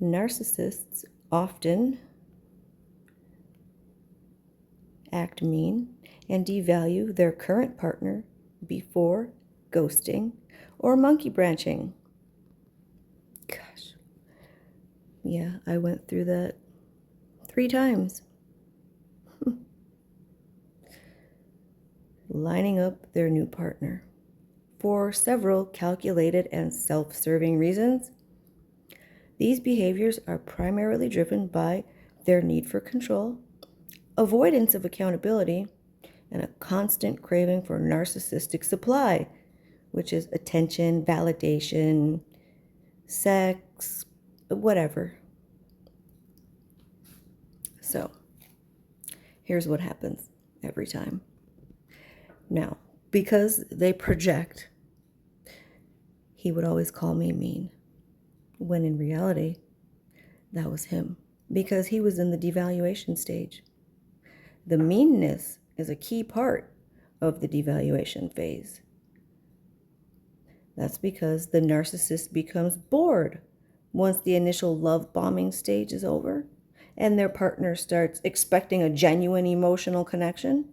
Narcissists often act mean and devalue their current partner before ghosting or monkey branching. Gosh. Yeah, I went through that 3 times. Lining up their new partner for several calculated and self-serving reasons. These behaviors are primarily driven by their need for control, avoidance of accountability, and a constant craving for narcissistic supply, which is attention, validation, sex, whatever. So, here's what happens every time. Now, because they project, he would always call me mean, when in reality, that was him, because he was in the devaluation stage. The meanness is a key part of the devaluation phase. That's because the narcissist becomes bored once the initial love bombing stage is over and their partner starts expecting a genuine emotional connection.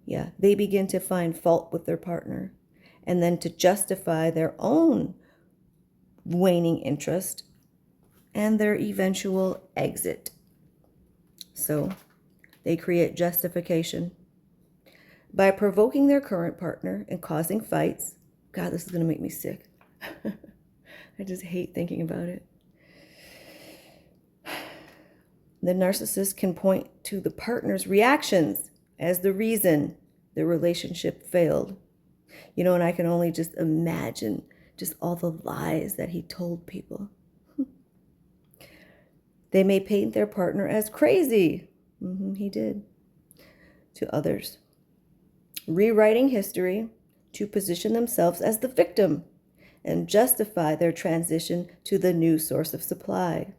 Yeah, they begin to find fault with their partner and then to justify their own waning interest and their eventual exit. So they create justification by provoking their current partner and causing fights. God, this is going to make me sick. I just hate thinking about it. The narcissist can point to the partner's reactions as the reason the relationship failed. And I can only just imagine just all the lies that he told people. They may paint their partner as crazy. He did. To others. Rewriting history to position themselves as the victim and justify their transition to the new source of supply.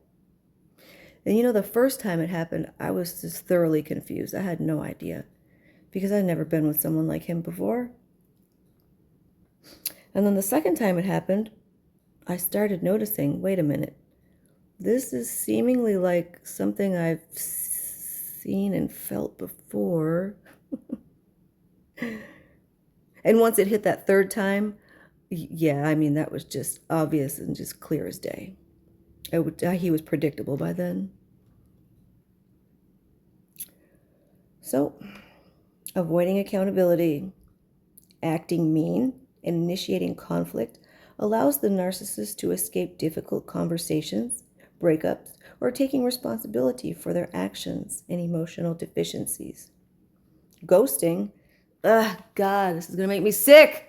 And the first time it happened, I was just thoroughly confused. I had no idea because I'd never been with someone like him before. And then the second time it happened, I started noticing, wait a minute, this is seemingly like something I've seen and felt before. And once it hit that third time, that was just obvious and just clear as day. He was predictable by then. So, avoiding accountability, acting mean, and initiating conflict allows the narcissist to escape difficult conversations, breakups, or taking responsibility for their actions and emotional deficiencies. Ghosting, God, this is going to make me sick.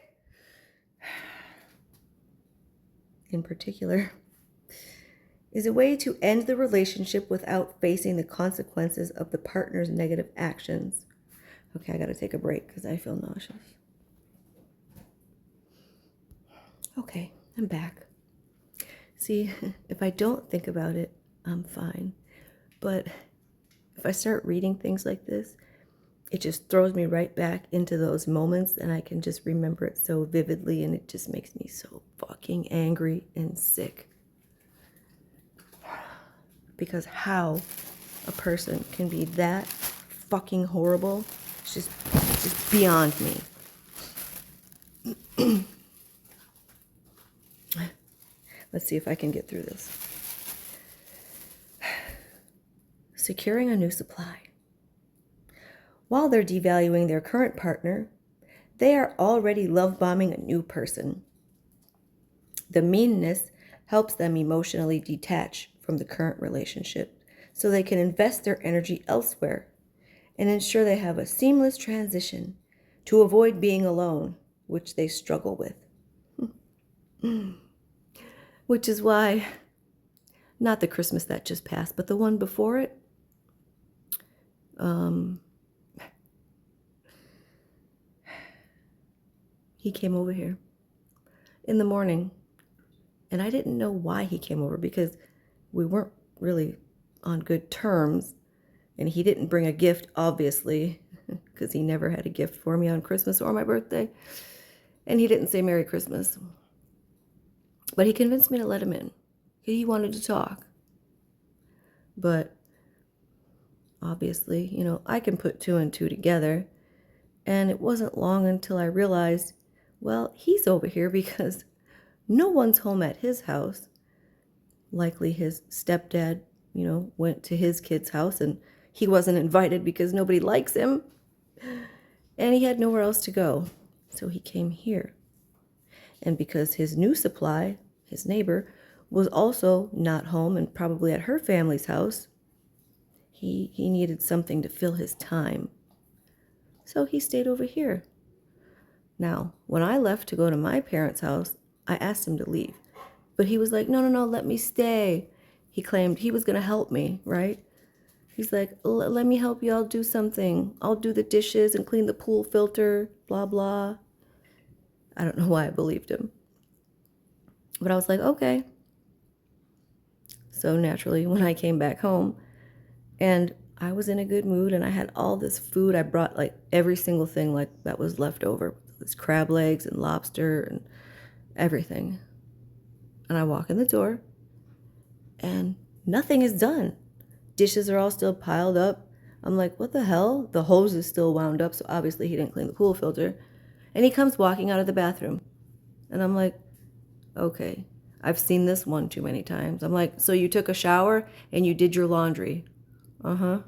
In particular, is a way to end the relationship without facing the consequences of the partner's negative actions. Okay, I got to take a break because I feel nauseous. Okay, I'm back. See, if I don't think about it, I'm fine. But if I start reading things like this, it just throws me right back into those moments and I can just remember it so vividly and it just makes me so fucking angry and sick. Because how a person can be that fucking horrible, it's just beyond me. Let's see if I can get through this. Securing a new supply. While they're devaluing their current partner, they are already love bombing a new person. The meanness helps them emotionally detach from the current relationship so they can invest their energy elsewhere and ensure they have a seamless transition to avoid being alone, which they struggle with. Which is why, not the Christmas that just passed, but the one before it, he came over here in the morning, and I didn't know why he came over because we weren't really on good terms, and he didn't bring a gift, obviously, because he never had a gift for me on Christmas or my birthday, and he didn't say Merry Christmas, but he convinced me to let him in. He wanted to talk, But obviously, I can put two and two together. And it wasn't long until I realized, well, he's over here because no one's home at his house. Likely his stepdad, went to his kid's house and he wasn't invited because nobody likes him. And he had nowhere else to go. So he came here. And because his new supply, his neighbor, was also not home and probably at her family's house, he needed something to fill his time. So he stayed over here. Now, when I left to go to my parents' house, I asked him to leave. But he was like, no, let me stay. He claimed he was going to help me, right? He's like, let me help you. I'll do something. I'll do the dishes and clean the pool filter, blah, blah. I don't know why I believed him. But I was like, okay. So naturally, when I came back home and I was in a good mood and I had all this food, I brought like every single thing like that was left over. This crab legs and lobster and everything. And I walk in the door and nothing is done. Dishes are all still piled up. I'm like, what the hell? The hose is still wound up, so obviously he didn't clean the pool filter. And he comes walking out of the bathroom. And I'm like, okay, I've seen this one too many times. I'm like, so you took a shower and you did your laundry. Uh-huh.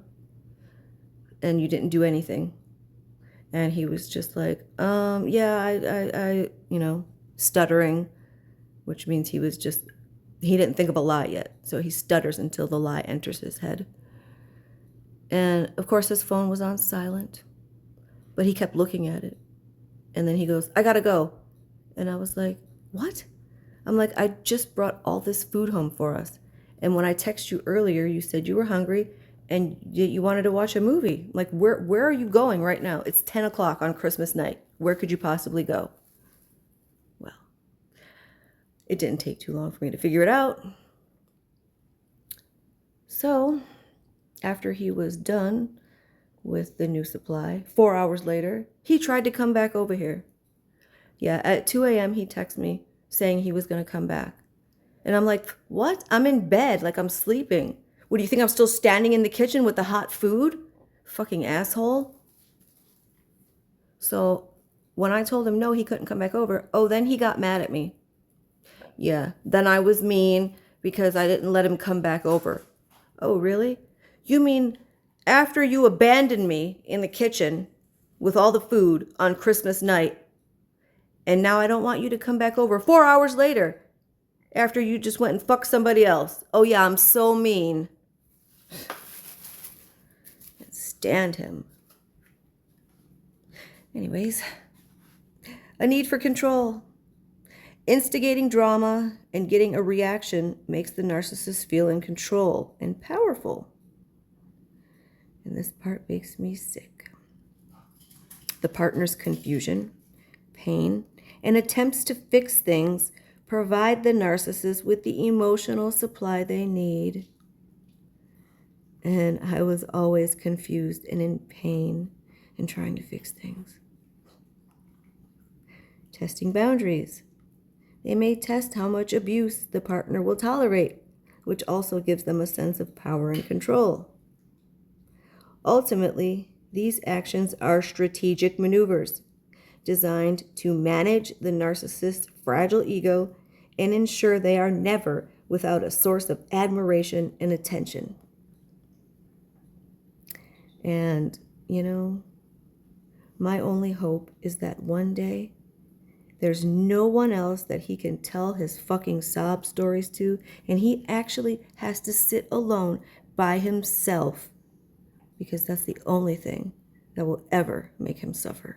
And you didn't do anything. And he was just like, yeah, I stuttering, which means he didn't think of a lie yet. So he stutters until the lie enters his head. And of course his phone was on silent, but he kept looking at it. And then he goes, I gotta go. And I was like, what? I'm like, I just brought all this food home for us. And when I texted you earlier, you said you were hungry and you wanted to watch a movie. Like, where are you going right now? It's 10 o'clock on Christmas night. Where could you possibly go? Well, it didn't take too long for me to figure it out. So, after he was done with the new supply, 4 hours later, he tried to come back over here. Yeah, at 2 a.m. he texted me saying he was going to come back. And I'm like, what? I'm in bed, like I'm sleeping. What, do you think I'm still standing in the kitchen with the hot food? Fucking asshole. So when I told him no, he couldn't come back over, then he got mad at me. Yeah, then I was mean because I didn't let him come back over. Oh, really? You mean after you abandoned me in the kitchen with all the food on Christmas night, and now I don't want you to come back over 4 hours later after you just went and fucked somebody else? Oh yeah, I'm so mean. Can't stand him. Anyways, a need for control. Instigating drama and getting a reaction makes the narcissist feel in control and powerful. And this part makes me sick. The partner's confusion, pain, and attempts to fix things provide the narcissist with the emotional supply they need. And I was always confused and in pain and trying to fix things. Testing boundaries. They may test how much abuse the partner will tolerate, which also gives them a sense of power and control. Ultimately, these actions are strategic maneuvers designed to manage the narcissist's fragile ego and ensure they are never without a source of admiration and attention. And, my only hope is that one day there's no one else that he can tell his fucking sob stories to, and he actually has to sit alone by himself, because that's the only thing that will ever make him suffer.